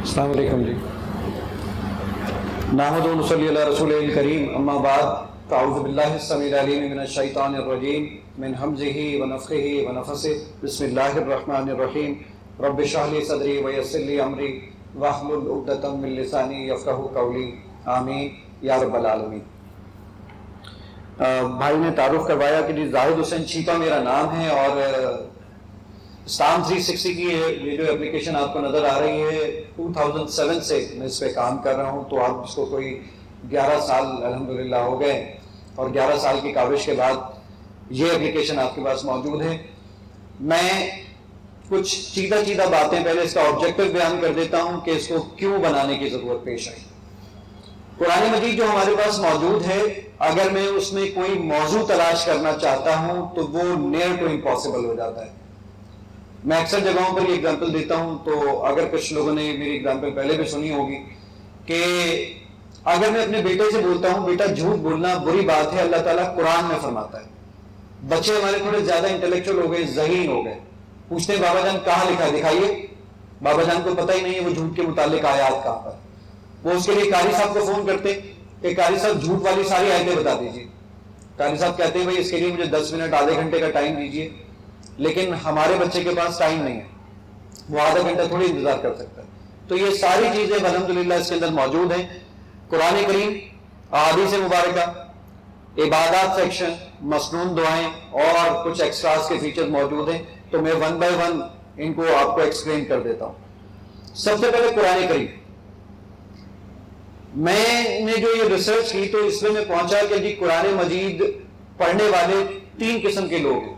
السلام علیکم جی. نحمد و نصلی علی رسول الکریم، اما بعد فاعوذ باللہ السمیع العلیم من الشیطان الرجیم من حمزہ ونفخہ ونفثہ. بسم اللہ الرحمن الرحیم. رب اشرح لی صدری ویسر لی امری واحلل عقدۃ من لسانی یفقہوا قولی. آمین یا رب العالمین. بھائی نے تعارف کروایا کہ جی زاہد حسین چیتا میرا نام ہے اور اسلام 360 کی یہ جو اپلیکیشن آپ کو نظر آ رہی ہے 2007 سے میں اس پہ کام کر رہا ہوں. تو آپ اس کو کوئی 11 سال الحمدللہ ہو گئے اور 11 سال کی کاوش کے بعد یہ اپلیکیشن آپ کے پاس موجود ہے. میں کچھ چیدہ باتیں پہلے اس کا آبجیکٹو بیان کر دیتا ہوں کہ اس کو کیوں بنانے کی ضرورت پیش آئی. قرآن مجید جو ہمارے پاس موجود ہے، اگر میں اس میں کوئی موضوع تلاش کرنا چاہتا ہوں تو وہ نیئر ٹو امپاسبل ہو جاتا ہے. میں اکثر جگہوں پر یہ اگزامپل دیتا ہوں، تو اگر کچھ لوگوں نے میری اگزامپل پہلے بھی سنی ہوگی کہ اگر میں اپنے بیٹے سے بولتا ہوں بیٹا جھوٹ بولنا بری بات ہے، اللہ تعالیٰ قرآن میں فرماتا ہے. بچے ہمارے تھوڑے زیادہ انٹلیکچوئل ہو گئے، ذہین ہو گئے، پوچھتے ہیں بابا جان کہاں لکھا ہے دکھائیے. بابا جان کو پتہ ہی نہیں ہے وہ جھوٹ کے متعلق آیات کہاں پر. وہ اس کے لیے قاری صاحب کو فون کرتے کہ قاری صاحب جھوٹ والی ساری آیتیں بتا دیجیے. قاری صاحب کہتے ہیں بھائی اس کے لیے مجھے 10 منٹ آدھے گھنٹے کا ٹائم دیجیے. لیکن ہمارے بچے کے پاس ٹائم نہیں ہے، وہ آدھا گھنٹہ تھوڑی انتظار کر سکتا ہے. تو یہ ساری چیزیں الحمدللہ اس کے اندر موجود ہیں. قرآن کریم، احادیث مبارکہ، عبادات سیکشن، مسنون دعائیں اور کچھ ایکسٹراز کے فیچر موجود ہیں. تو میں 1 بائی 1 ان کو آپ کو ایکسپلین کر دیتا ہوں. سب سے پہلے قرآن کریم. میں نے جو یہ ریسرچ کی تو اس میں پہنچا کہ جی قرآن مجید پڑھنے والے 3 قسم کے لوگ ہیں.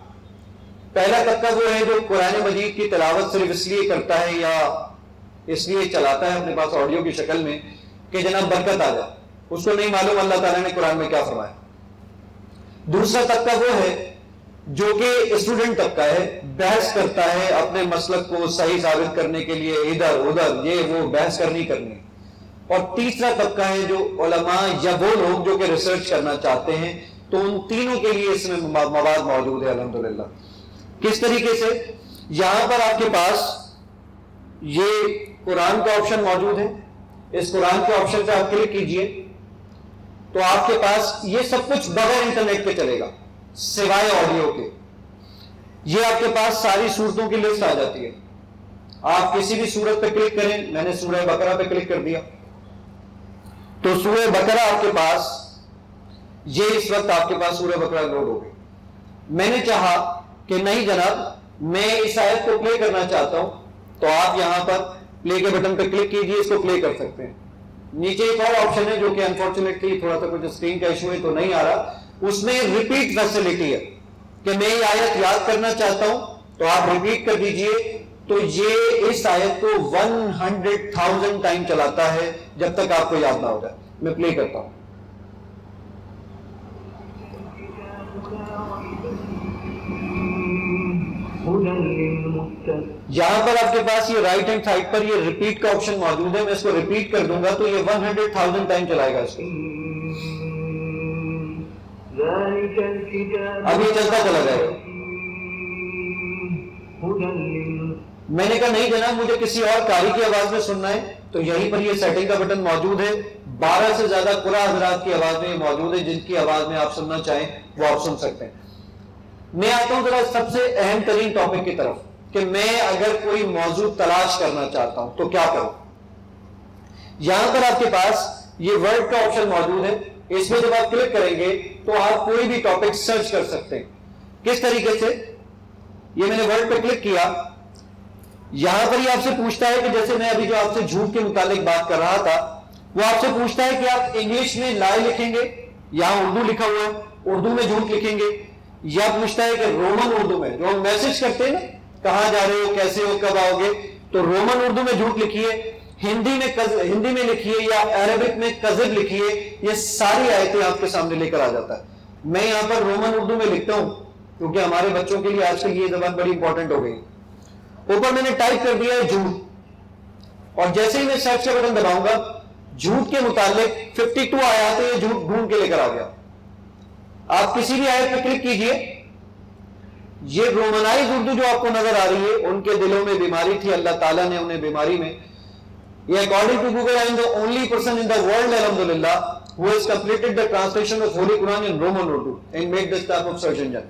پہلا طبقہ وہ ہے جو قرآن مجید کی تلاوت صرف اس لیے کرتا ہے یا اس لیے چلاتا ہے اپنے پاس آڈیو کی شکل میں کہ جناب برکت آ جائے، اس کو نہیں معلوم اللہ تعالیٰ نے قرآن میں کیا فرمایا. دوسرا طبقہ وہ ہے جو کہ اسٹوڈنٹ طبقہ ہے، بحث کرتا ہے اپنے مسلک کو صحیح ثابت کرنے کے لیے، ادھر ادھر یہ وہ بحث کرنی. اور تیسرا طبقہ ہے جو علماء یا وہ لوگ جو کہ ریسرچ کرنا چاہتے ہیں. تو ان تینوں کے لیے اس میں مواد موجود ہے الحمدللہ. کس طریقے سے؟ یہاں پر آپ کے پاس یہ قرآن کا آپشن موجود ہے. اس قرآن کے آپشن پہ آپ کلک کیجئے تو آپ کے پاس یہ سب کچھ بغیر انٹرنیٹ پہ چلے گا سوائے آڈیو کے. یہ آپ کے پاس ساری صورتوں کی لسٹ آ جاتی ہے. آپ کسی بھی صورت پہ کلک کریں، میں نے سورہ بقرہ پہ کلک کر دیا تو سورہ بقرہ آپ کے پاس، یہ اس وقت آپ کے پاس سورہ بقرہ لوڈ ہو گئی. میں نے چاہا کہ نہیں جناب میں اس آیت کو پلے کرنا چاہتا ہوں تو آپ یہاں پر پلے کے بٹن پہ کلک کیجئے، اس کو پلے کر سکتے ہیں. نیچے ایک اور آپشن ہے جو کہ انفارچونیٹلی تھوڑا سا کچھ اسکرین کا ایشو ہے تو نہیں آ رہا، اس میں ریپیٹ فیسلٹی ہے کہ میں یہ آیت یاد کرنا چاہتا ہوں تو آپ ریپیٹ کر دیجئے. تو یہ اس آیت کو 100,000 ٹائم چلاتا ہے جب تک آپ کو یاد نہ ہو جائے. میں پلے کرتا ہوں. یہاں پر آپ کے پاس یہ رائٹ ہینڈ سائڈ پر یہ ریپیٹ کا آپشن موجود ہے. میں اس کو ریپیٹ کر دوں گا تو یہ 100,000 ٹائم چلائے گا اس کو. اب یہ چلتا چلا جائے گا. میں نے کہا نہیں جناب مجھے کسی اور قاری کی آواز میں سننا ہے تو یہیں پر یہ سیٹنگ کا بٹن موجود ہے. 12 سے زیادہ قرآن حضرات کی آواز میں موجود ہے، جن کی آواز میں آپ سننا چاہیں وہ آپ سن سکتے ہیں. میں آتا ہوں ذرا سب سے اہم ترین ٹاپک کی طرف کہ میں اگر کوئی موضوع تلاش کرنا چاہتا ہوں تو کیا کروں. یہاں پر آپ کے پاس یہ ورڈ کا آپشن موجود ہے. اس میں جب آپ کلک کریں گے تو آپ کوئی بھی ٹاپک سرچ کر سکتے ہیں. کس طریقے سے؟ یہ میں نے ورڈ پہ کلک کیا، یہاں پر یہ آپ سے پوچھتا ہے کہ جیسے میں ابھی جو آپ سے جھوٹ کے متعلق بات کر رہا تھا وہ آپ سے پوچھتا ہے کہ آپ انگلش میں لائے لکھیں گے، یہاں اردو لکھا ہوا ہے اردو میں جھوٹ لکھیں گے، یا پوچھتا ہے کہ رومن اردو میں، جو ہم میسج کرتے ہیں نا کہاں جا رہے ہو، کیسے ہو، کب آؤ گے، تو رومن اردو میں جھوٹ لکھیے، ہندی میں لکھیے یا عربک میں کذب لکھیے. یہ ساری آیتیں آپ کے سامنے لے کر آ جاتا ہے. میں یہاں پر رومن اردو میں لکھتا ہوں کیونکہ ہمارے بچوں کے لیے آج کل یہ زبان بڑی امپورٹنٹ ہو گئی. اوپر میں نے ٹائپ کر دیا ہے جھوٹ، اور جیسے ہی میں سرچ کا بٹن دباؤں گا جھوٹ کے متعلق 52 آیات ہیں، یہ جھوٹ ڈھونڈ کے لے کر آ گیا. آپ کسی بھی آیت پہ کلک کیجئے، یہ رومنائز اردو جو آپ کو نظر آ رہی ہے، ان کے دلوں میں بیماری تھی، اللہ تعالیٰ نے انہیں بیماری میں Yeah, according to Google, I am the only person in the world, alhamdulillah, who has completed the translation of Holy Quran in Roman Urdu and made this type of search engine.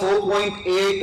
4.8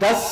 10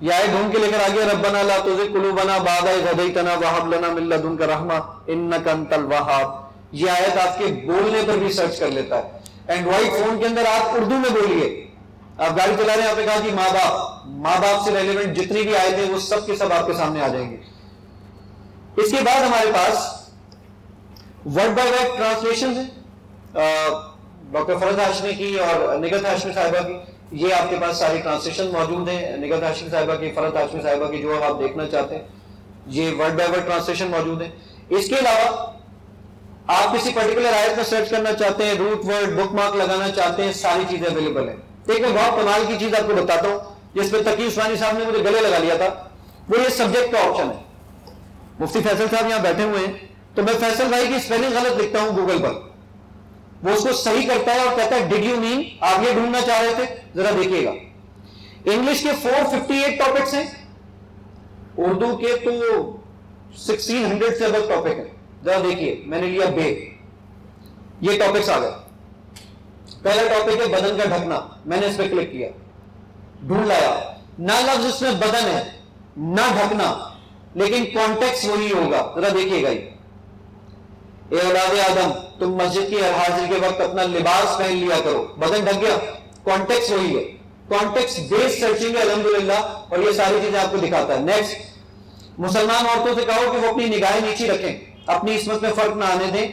یہ آیت ڈھونڈ کے لے کر آگے ربنا لا تزغ قلوبنا بعد اذ ہدیتنا وہب لنا من لدنک رحمہ انک انت الوہاب. یہ آیت آپ کے بولنے پر بھی سرچ کر لیتا ہے. اینڈرائڈ فون کے اندر آپ اردو میں بولیے, آپ گاڑی چلا رہے ہیں, آپ نے کہا کہ ماں باپ سے ریلیونٹ جتنی بھی آیتیں ہیں وہ سب کے سب آپ کے سامنے آ جائیں گے. اس کے بعد ہمارے پاس ورڈ بائی ورڈ ٹرانسلیشن ہے, ڈاکٹر فرد ہاشمی کی اور نگہت ہاشمی صاحبہ کی. یہ آپ کے پاس ساری ٹرانسلیشن موجود ہیں, نگہت ہاشمی صاحبہ کی, فرد ہاشمی صاحبہ کی, جو آپ دیکھنا چاہتے ہیں یہ ورڈ بائی ورڈ ٹرانسلیشن موجود ہے. اس کے علاوہ آپ کسی پرٹیکولر آیت میں سرچ کرنا چاہتے ہیں, روٹ ورڈ بک مارک لگانا چاہتے ہیں, ساری چیزیں اویلیبل ہیں. ایک میں بہت کمال کی چیز آپ کو بتاتا ہوں جس پہ تقی عثمانی صاحب نے مجھے گلے لگا لیا تھا, وہ یہ سبجیکٹ کا آپشن ہے. مفتی فیصل صاحب یہاں بیٹھے ہوئے ہیں, تو میں فیصل بھائی کی اسپیلنگ غلط لکھتا ہوں گوگل پر, وہ اس کو صحیح کرتا ہے اور کہتا ہے ڈڈ یو مین, آپ یہ ڈھونڈنا چاہ رہے تھے, ذرا دیکھیے گا. انگلش کے 458 ٹاپکس ہیں, اردو کے تو 1600 سے ابو ٹاپک ہیں. ذرا دیکھیے, میں نے لیا بے, یہ ٹاپکس آ گئے. پہلا ٹاپک ہے بدن کا ڈھکنا, میں نے اس پہ کلک کیا, ڈھونڈ لایا. نہ لفظ اس میں بدن ہے نہ ڈھکنا, لیکن کانٹیکس وہی ہوگا. ذرا دیکھیے گا, اے اولاد آدم تم مسجد کی حاضری کے وقت اپنا لباس پہن لیا کرو, بدن ڈھک گیا, کانٹیکس وہی ہے. کانٹیکس بیس سرچنگ ہے الحمدللہ, اور یہ ساری چیزیں آپ کو دکھاتا ہے. نیکسٹ, مسلمان عورتوں سے کہو کہ وہ اپنی نگاہیں نیچی رکھیں, اپنی عصمت میں فرق نہ آنے دیں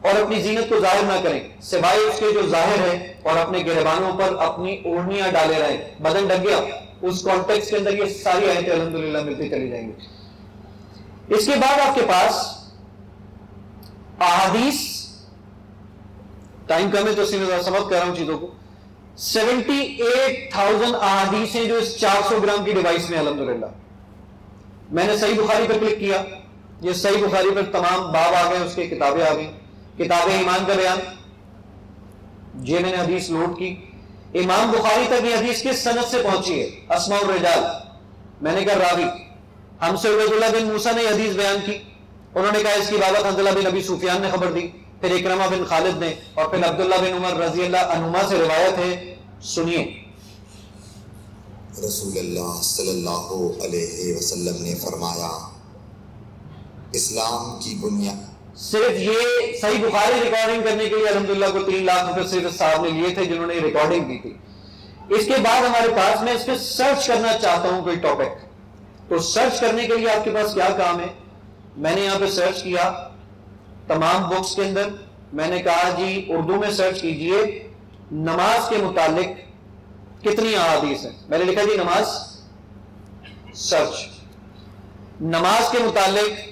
اور اپنی زینت کو ظاہر نہ کریں سوائے اس کے جو ظاہر ہے, اور اپنے گریبانوں پر اپنی اوڑھنیاں ڈالے رہیں. بدن ڈھک گیا, اس کانٹیکس کے اندر یہ ساری آیتیں الحمدللہ ملتی چلی جائیں گی. اس کے بعد آپ کے پاس احادیث, ٹائم کم ہے تو سمجھ کر رہا ہوں چیزوں کو, 78,000 احادیث ہیں جو اس 400 گرام کی ڈیوائس میں الحمدللہ. میں نے صحیح بخاری پر کلک کیا, یہ صحیح بخاری پر تمام باب آ گئے, اس کے کتابیں آ گئی. کتاب ایمان کا بیان, یہ میں نے حدیث نوٹ کی. امام بخاری تک یہ حدیث کس سند سے پہنچی ہے؟ اسماء الرجال. میں نے کہا راوی, ہم سے عبید اللہ بن موسیٰ نے یہ حدیث بیان کی, انہوں نے کہا اس کی بابت حنظلہ بن ابی سفیان نے خبر دی, پھر اکرمہ بن خالد نے, اور پھر عبداللہ بن عمر رضی اللہ عنہما سے روایت ہے. سنیے, رسول اللہ صلی اللہ علیہ وسلم نے فرمایا, اسلام کی بنیاد. صرف یہ صحیح بخاری ریکارڈنگ کرنے کے لیے الحمدللہ کو 3 لاکھ روپے صرف صاحب نے لیے تھے جنہوں نے ریکارڈنگ کی تھی. اس کے بعد ہمارے پاس, میں اس پہ سرچ کرنا چاہتا ہوں کوئی ٹاپک, تو سرچ کرنے کے لیے آپ کے پاس کیا کام ہے؟ میں نے یہاں پہ سرچ کیا تمام بکس کے اندر, میں نے کہا جی اردو میں سرچ کیجئے نماز کے متعلق کتنی احادیث ہیں. میں نے لکھا جی نماز, سرچ, نماز کے متعلق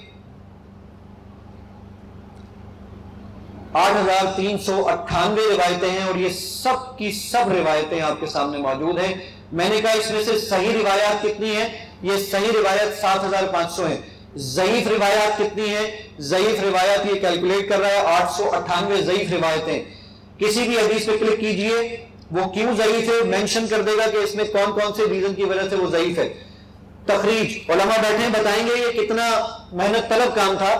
8,398 روایتیں ہیں, اور یہ سب کی سب روایتیں آپ کے سامنے موجود ہیں. میں نے کہا اس میں سے صحیح روایات کتنی ہیں؟ یہ صحیح روایت 7,500 ہیں. ضعیف روایات کتنی ہیں؟ ضعیف روایات یہ کیلکولیٹ کر رہا ہے 898 ضعیف روایتیں. کسی بھی حدیث پہ کلک کیجئے, وہ کیوں ضعیف ہے مینشن کر دے گا کہ اس میں کون کون سے ریزن کی وجہ سے وہ ضعیف ہے. تخریج, علماء بیٹھے ہیں بتائیں گے یہ کتنا محنت طلب کام تھا.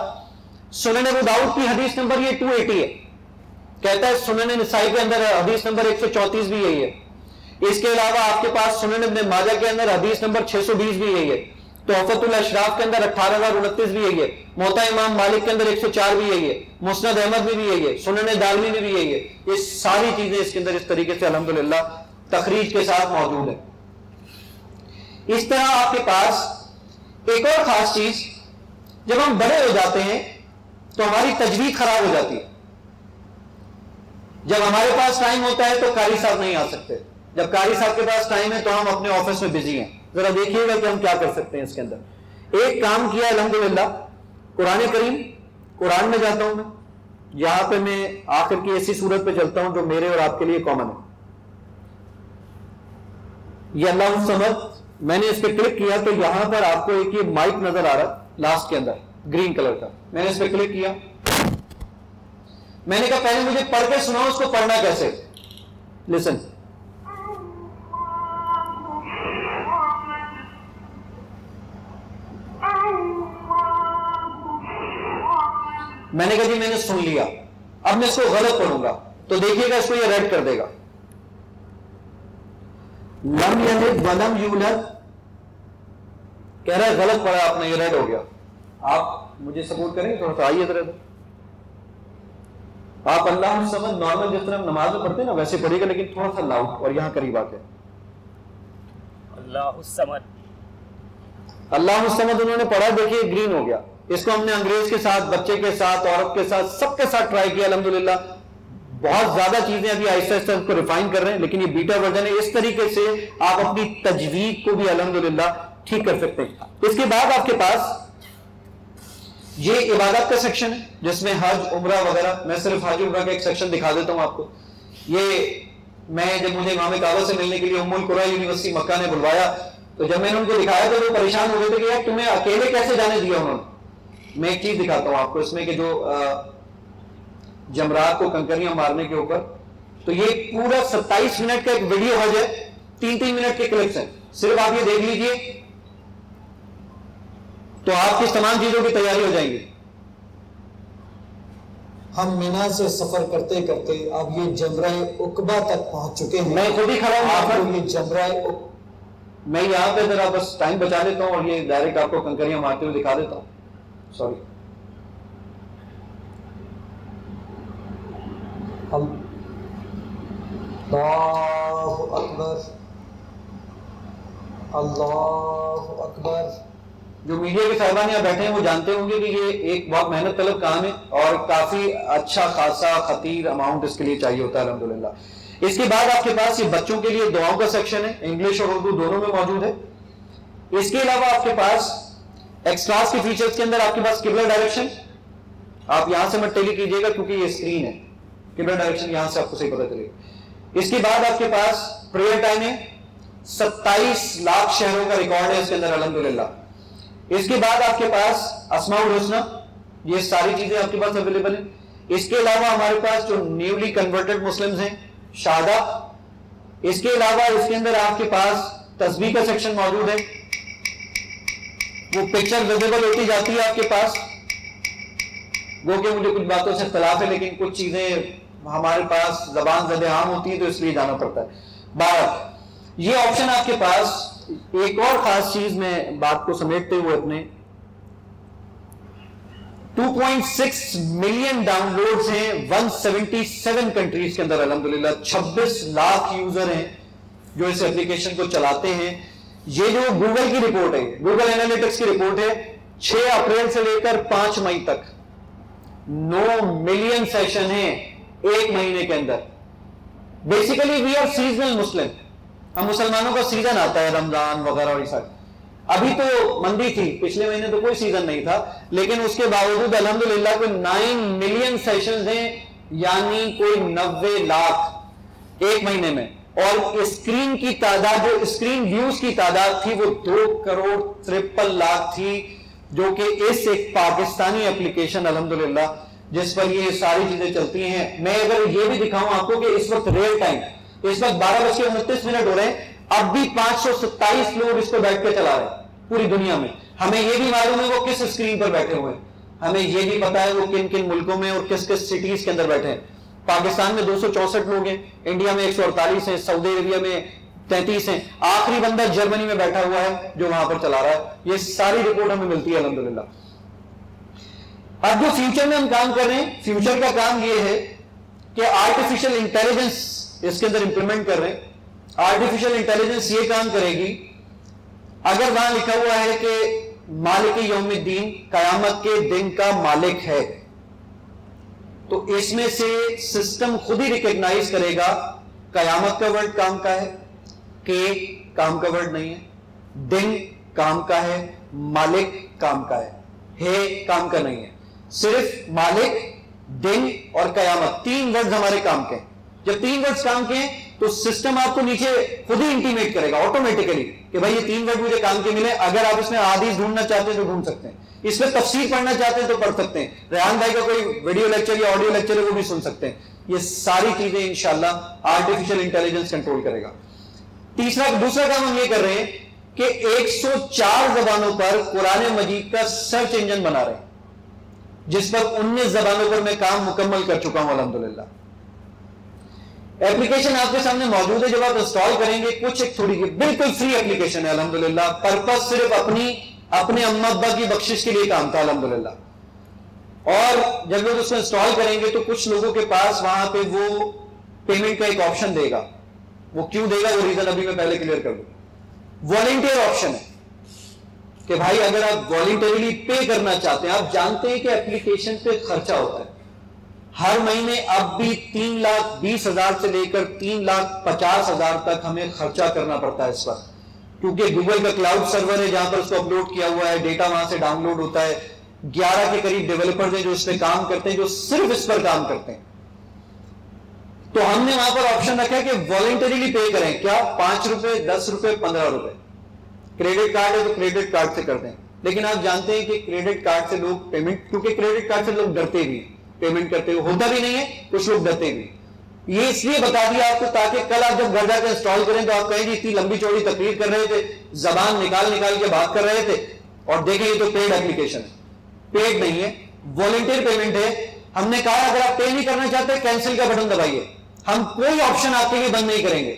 سنن ابو داؤد کی حدیث نمبر یہ 280 ہے, کہتا ہے سنن نسائی کے اندر حدیث نمبر 134 بھی یہی ہے. اس کے علاوہ آپ کے پاس سنن ابن ماجہ کے اندر حدیث نمبر 620 بھی یہی ہے, تحفۃ الاشراف کے اندر 18,029 بھی یہی ہے, موطا امام مالک کے اندر 104 بھی یہی ہے, مسند احمد میں بھی یہی ہے, سنن دارمی میں بھی یہی ہے. یہ ساری چیزیں اس کے اندر اس طریقے سے الحمدللہ تخریج کے ساتھ موجود ہیں. اس طرح آپ کے پاس ایک اور خاص چیز, جب ہم بڑے ہو جاتے ہیں تو ہماری تجوید خراب ہو جاتی ہے. جب ہمارے پاس ٹائم ہوتا ہے تو قاری صاحب نہیں آ سکتے, جب قاری صاحب کے پاس ٹائم ہے تو ہم اپنے آفس میں بزی ہیں. ذرا دیکھیے گا کہ ہم کیا کر سکتے ہیں اس کے اندر. ایک کام کیا الحمدللہ, قرآن کریم, قرآن میں جاتا ہوں میں, یہاں پہ میں آخر کی ایسی صورت پہ چلتا ہوں جو میرے اور آپ کے لیے کامن ہے. یہ اللہ الصمد, میں نے اس پہ کلک کیا تو یہاں پر آپ کو ایک یہ مائک نظر آ رہا لاسٹ کے اندر گرین کلر کا. میں نے اس پہ کلک کیا, میں نے کہا پہلے مجھے پڑھ کے سناؤ اس کو پڑھنا کیسے. لسن, میں نے کہا جی میں نے سن لیا, اب میں اس کو غلط پڑھوں گا تو دیکھیے گا اس کو یہ ریڈ کر دے گا. لم یلد ولم یولد کہہ رہا ہے غلط پڑھا آپ نے, یہ ریڈ ہو گیا. آپ مجھے سپورٹ کریں گے تھوڑا سا, آئیے ادھر. آپ اللہ الصمد نارمل جس طرح ہم نماز میں پڑھتے ہیں نا ویسے پڑھیے گا, لیکن تھوڑا سا لاؤڈ اور یہاں قریب آ کے. اللہ الصمد, اللہ الصمد انہوں نے پڑھا, دیکھیے گرین ہو گیا. اس کو ہم نے انگریز کے ساتھ, بچے کے ساتھ, عورت کے ساتھ, سب کے ساتھ ٹرائی کیا الحمدللہ. بہت زیادہ چیزیں ابھی آہستہ آہستہ اس کو ریفائن کر رہے ہیں, لیکن یہ بیٹا ورژن ہے. اس طریقے سے آپ اپنی تجوید کو بھی الحمدللہ ٹھیک کر سکتے ہیں. اس کے بعد آپ کے پاس یہ عبادت کا سیکشن ہے جس میں حج, عمرہ وغیرہ. میں صرف حج عمرہ کا ایک سیکشن دکھا دیتا ہوں آپ کو. یہ میں جب مجھے امام کعبہ سے ملنے کے لیے ام القریٰ یونیورسٹی مکہ نے بلوایا, تو جب میں نے ان کو دکھایا تو وہ پریشان ہو گئے تھے کہ یار تمہیں اکیلے کیسے جانے دیا انہوں نے. میں ایک چیز دکھاتا ہوں آپ کو اس میں کہ جو جمرات کو کنکریاں مارنے کے اوپر, تو یہ پورا 27 منٹ کا ایک ویڈیو حج ہے, 3 منٹ کے کلپس ہیں. صرف آپ یہ دیکھ لیجئے تو آپ کی تمام چیزوں کی تیاری ہو جائیں گی. ہم مینا سے سفر کرتے کرتے اب یہ جمرہ عقبہ تک پہنچ چکے ہیں. میں خود ہی کھڑا ہوں آپ یہاں کو یہ جمرہ میں یہاں پہ ذرا بس ٹائم بچا لیتا ہوں اور یہ ڈائریکٹ آپ کو کنکریاں مارتے ہوئے دکھا دیتا ہوں. سوری. اللہ اکبر, اللہ اکبر. جو میڈیا کے صاحبان یہاں بیٹھے ہیں وہ جانتے ہوں گے کہ یہ ایک بہت محنت طلب کام ہے اور کافی اچھا خاصا خطیر اماؤنٹ اس کے لیے چاہیے ہوتا ہے الحمدللہ. اس کے بعد آپ کے پاس یہ بچوں کے لیے دعاؤں کا سیکشن ہے, انگلش اور اردو دونوں میں موجود ہے. اس کے علاوہ آپ کے پاس ایکسٹراز کے فیچرز کے اندر آپ کے پاس قبلہ ڈائریکشن, آپ یہاں سے مت ٹیلی کیجیے گا کیونکہ یہ اسکرین ہے, قبلہ ڈائریکشن یہاں سے آپ کو صحیح پتہ چلے گا. اس کے بعد آپ کے پاس پریئر ٹائم ہے, 27 لاکھ شہروں کا ریکارڈ ہے اس کے اندر الحمدللہ. اس کے بعد آپ کے پاس اسماء الحسنی, یہ ساری چیزیں آپ کے پاس اویلیبل ہیں. اس کے علاوہ ہمارے پاس جو نیولی کنورٹڈ مسلمز ہیں شہادہ. اس کے علاوہ اس کے اندر آپ کے پاس تسبیح کا سیکشن موجود ہے, وہ پکچر ویزیبل ہوتی جاتی ہے آپ کے پاس. وہ کہ مجھے کچھ باتوں سے اختلاف ہے لیکن کچھ چیزیں ہمارے پاس زبان زد عام ہوتی ہیں تو اس لیے جانا پڑتا ہے. 12 یہ آپشن آپ کے پاس. ایک اور خاص چیز میں بات کو سمیٹتے ہوئے اپنے 2.6 ملین ڈاؤن لوڈز ہیں 177 کنٹریز کے اندر الحمدللہ. 26 لاکھ یوزر ہیں جو اس ایپلیکیشن کو چلاتے ہیں. یہ جو گوگل کی رپورٹ ہے, گوگل اینالیٹکس کی رپورٹ ہے, 6 اپریل سے لے کر 5 مئی تک 9 ملین سیشن ہیں ایک مہینے کے اندر. بیسیکلی وی آر سیزنل مسلم, ہم مسلمانوں کا سیزن آتا ہے رمضان وغیرہ اور یہ. ابھی تو مندی تھی, پچھلے مہینے تو کوئی سیزن نہیں تھا, لیکن اس کے باوجود الحمدللہ کوئی 9 ملین سیشنز ہیں, یعنی کوئی 90 لاکھ ایک مہینے میں. اور اسکرین کی تعداد, جو اسکرین ویوز کی تعداد تھی وہ 2.53 کروڑ تھی, جو کہ اس ایک پاکستانی اپلیکیشن الحمدللہ جس پر یہ ساری چیزیں چلتی ہیں. میں اگر یہ بھی دکھاؤں آپ کو کہ اس وقت ریئل ٹائم, اس وقت 12:29 ہو رہے ہیں, اب بھی 527 لوگ اس کو بیٹھ کے چلا رہے ہیں پوری دنیا میں. ہمیں یہ بھی معلوم ہے وہ کس اسکرین پر بیٹھے ہوئے ہیں, ہمیں یہ بھی پتا ہے وہ کن کن ملکوں میں اور کس کس سٹیز کے اندر بیٹھے ہیں. پاکستان میں 264 لوگ ہیں, انڈیا میں 148 ہیں, سعودی عربیہ میں 33 ہیں, آخری بندہ جرمنی میں بیٹھا ہوا ہے جو وہاں پر چلا رہا ہے. یہ ساری رپورٹ ہمیں ملتی ہے الحمدللہ. اب جو فیوچر میں ہم کام کر رہے ہیں, فیوچر کا کام یہ ہے کہ آرٹیفیشل انٹیلیجنس اس کے اندر امپلیمنٹ کر رہے ہیں. آرٹیفیشل انٹیلیجنس یہ کام کرے گی, اگر وہاں لکھا ہوا ہے کہ مالک یوم الدین, قیامت کے دن کا مالک ہے, تو اس میں سے سسٹم خود ہی ریکگنائز کرے گا قیامت کا ورڈ کام کا ہے, کہ کام کا ورڈ نہیں ہے, دن کام کا ہے, مالک کام کا ہے کام کا نہیں ہے. صرف مالک, دن اور قیامت 3 ورڈز ہمارے کام کے ہیں. جب 3 ورڈز کام کے ہیں تو سسٹم آپ کو نیچے خود ہی انٹیمیٹ کرے گا آٹومیٹیکلی کہ بھائی یہ 3 ورڈ مجھے کام کے ملے. اگر آپ اس میں حدیث ڈھونڈنا چاہتے ہیں تو ڈھونڈ سکتے ہیں, اس میں تفسیر پڑھنا چاہتے ہیں تو پڑھ سکتے ہیں, ریحان بھائی کا کوئی ویڈیو لیکچر یا آڈیو لیکچر ہے وہ بھی سن سکتے ہیں. یہ ساری چیزیں انشاءاللہ آرٹیفیشل انٹیلیجنس کنٹرول کرے گا. دوسرا کام ہم یہ کر رہے ہیں کہ 104 زبانوں پر قرآن مجید کا سرچ انجن بنا رہے ہیں, جس پر 19 زبانوں پر میں کام مکمل کر چکا ہوں الحمدللہ. ایپلیکیشن آپ کے سامنے موجود ہے, جب آپ انسٹال کریں گے کچھ ایک تھوڑی بالکل فری ایپلیکیشن ہے الحمدللہ. پرپس صرف اپنی اپنے اما ابا کی بخشش کے لیے کام تھا الحمدللہ. اور جب لوگ اس کو انسٹال کریں گے تو کچھ لوگوں کے پاس وہاں پہ وہ پیمنٹ کا ایک آپشن دے گا. وہ کیوں دے گا وہ ریزن ابھی میں پہلے کلیئر کر دوں. والنٹیئر آپشن ہے کہ بھائی اگر آپ والنٹریلی پے کرنا چاہتے ہیں, آپ جانتے ہیں کہ اپلیکیشن پہ خرچہ ہوتا ہے ہر مہینے. اب بھی 3,20,000 سے لے کر 3,50,000 تک ہمیں خرچہ کرنا پڑتا ہے اس وقت, کیونکہ گوگل کا کلاؤڈ سرور ہے جہاں پر اس کو اپلوڈ کیا ہوا ہے, ڈیٹا وہاں سے ڈاؤن لوڈ ہوتا ہے. 11 کے قریب ڈیولپرز ہیں جو اس پہ کام کرتے ہیں, جو صرف اس پر کام کرتے ہیں. تو ہم نے وہاں پر آپشن رکھا ہے کہ والنٹریلی پے کریں. کیا 5 روپے, 10 روپے, 15 روپے. کریڈٹ کارڈ ہے تو کریڈٹ کارڈ سے کرتے ہیں. لیکن آپ جانتے ہیں کہ کریڈٹ کارڈ سے لوگ پیمنٹ, کیونکہ کریڈٹ کارڈ سے لوگ ڈرتے بھی ہیں پیمنٹ کرتے ہوئے, ہوتا بھی نہیں ہے, کچھ لوگ ڈرتے بھی. یہ اس لیے بتا دیا آپ کو تاکہ کل آپ جب گھر جا کے انسٹال کریں تو آپ کہیں جی اتنی لمبی چوڑی تقریر کر رہے تھے, زبان نکال کے بات کر رہے تھے, اور دیکھیں یہ تو پیڈ اپلیکیشن ہے. پیڈ نہیں ہے, والنٹیئر پیمنٹ ہے. ہم نے کہا اگر آپ پے نہیں کرنا چاہتے کینسل کا بٹن دبائیے, ہم کوئی آپشن آپ کے لیے بند نہیں کریں گے.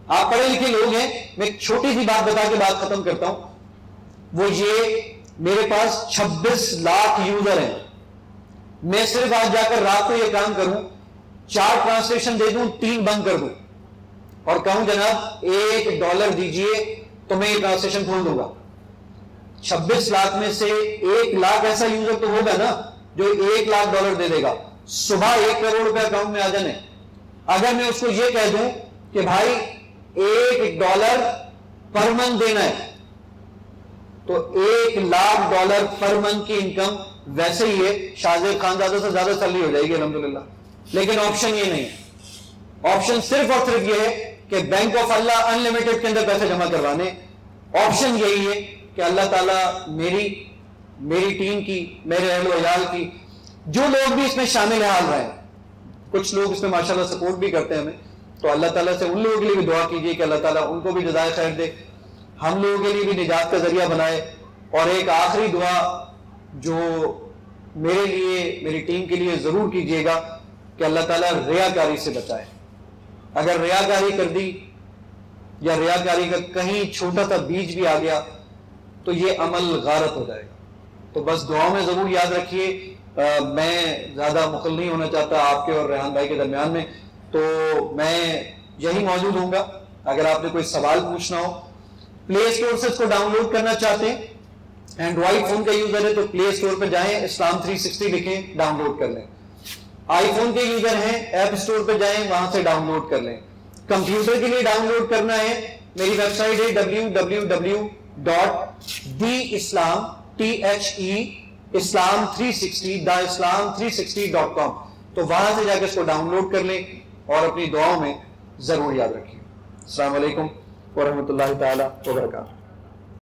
آپ پڑھے لکھے لوگ ہیں, میں ایک چھوٹی سی بات بتا کے بات ختم کرتا ہوں. وہ یہ, میرے پاس 26 لاکھ یوزر ہیں. میں صرف آج جا کر رات کو یہ کام کروں, 4 ٹرانسلیشن دے دوں, 3 بند کر دوں, اور کہوں جناب $1 دیجئے تو میں یہ ٹرانسلیشن کھول دوں گا. 26 لاکھ میں سے 1 لاکھ ایسا یوزر تو ہوگا نا جو $1 لاکھ دے دے گا. صبح 1 کروڑ روپے اکاؤنٹ میں آ جانے. اگر میں اس کو یہ کہہ دوں کہ بھائی $1 پر منتھ دینا ہے تو $1 لاکھ پر منتھ کی انکم ویسے ہی ہے, شاہزیب خانزادہ سے زیادہ سیلری ہو جائے گی الحمدللہ. لیکن آپشن یہ نہیں ہے. آپشن صرف اور صرف یہ ہے کہ بینک آف اللہ انلمیٹڈ کے اندر پیسے جمع کروانے. آپشن یہی ہے کہ اللہ تعالیٰ میری ٹیم کی, میرے اہل و عیال کی, جو لوگ بھی اس میں شامل حال رہے ہیں, کچھ لوگ اس میں ماشاءاللہ سپورٹ بھی کرتے ہیں ہمیں, تو اللہ تعالیٰ سے ان لوگوں کے لیے بھی دعا کیجیے کہ اللہ تعالیٰ ان کو بھی جزائے خیر دے, ہم لوگوں کے لیے بھی نجات کا ذریعہ بنائے. اور ایک آخری دعا جو میرے لیے, میری ٹیم کے لیے ضرور کیجیے گا کہ اللہ تعالیٰ ریاکاری سے بچائے. اگر ریاکاری کر دی یا ریاکاری کا کہیں چھوٹا سا بیج بھی آ گیا تو یہ عمل غارت ہو جائے گا. تو بس دعاؤں میں ضرور یاد رکھیے. میں زیادہ مخل نہیں ہونا چاہتا آپ کے اور ریحان بھائی کے درمیان میں, تو میں یہی موجود ہوں گا. اگر آپ نے کوئی سوال پوچھنا ہو, پلے اسٹور سے اس کو ڈاؤن لوڈ کرنا چاہتے ہیں, اینڈرائڈ فون کا یوزر ہے تو پلے اسٹور پہ جائیں, اسلام 360 لکھیں, ڈاؤن لوڈ کر لیں. آئی فون کے یوزر ہیں, ایپ اسٹور پہ جائیں, وہاں سے ڈاؤن لوڈ کر لیں. کمپیوٹر کے لیے ڈاؤن لوڈ کرنا ہے, میری ویب سائٹ ہے www.islam360.com. تو وہاں سے جا کے اس کو ڈاؤن لوڈ کر لیں اور اپنی دعاؤں میں ضرور یاد رکھیں. السلام علیکم ورحمۃ اللہ تعالی وبرکاتہ.